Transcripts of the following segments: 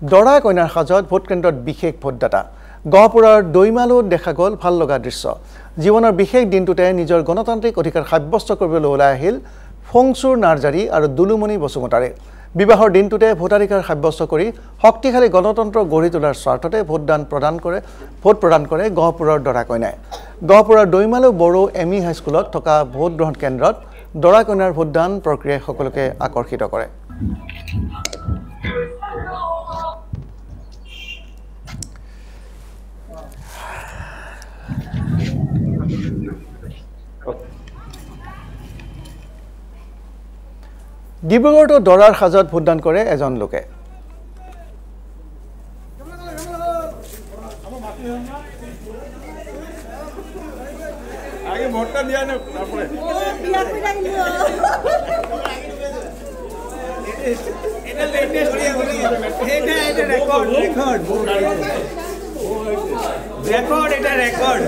দৰা কইনাৰ সাজত ভোটকেন্দ্ৰত বিশেষ ভোটদাতা গহপুৰৰ দৈমালুত দেখা গ'ল ভাল লগা দৃশ্য জীৱনৰ বিশেষ দিনটোতে নিজৰ গণতান্ত্ৰিক অধিকাৰ সাব্যস্ত কৰিবলৈ ওলাই আহিল ফংচুৰ নাৰ্জাৰী আৰু দুলুমণি বসুমতাৰে বিবাহৰ দিনটোতে ভোটাধিকাৰ সাব্যস্ত কৰি শক্তিশালী গণতন্ত্ৰ গঢ়ি তোলাৰ স্বাৰ্থতে ভোট প্ৰদান কৰে গহপুৰৰ দৰা কইনাই গহপুৰৰ দৈমালু বড়ো এমই হাইস্কুলত থকা ভোট গ্ৰহণ কেন্দ্ৰত দৰা কইনাৰ ভোটদান প্ৰক্ৰিয়াই সকলোকে আকৰ্ষিত কৰে ডিব্ৰুগড়তো দৰাৰ সাজত ভোটদান কৰে এজন লোকে আগে ভোটটা দিয়া না তাৰপৰে বিয়া কইৰা নিও এটা লেটেস্ট এটা ৰেকৰ্ড এটা ৰেকৰ্ড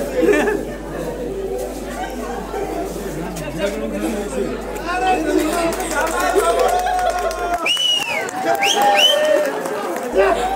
Yeah.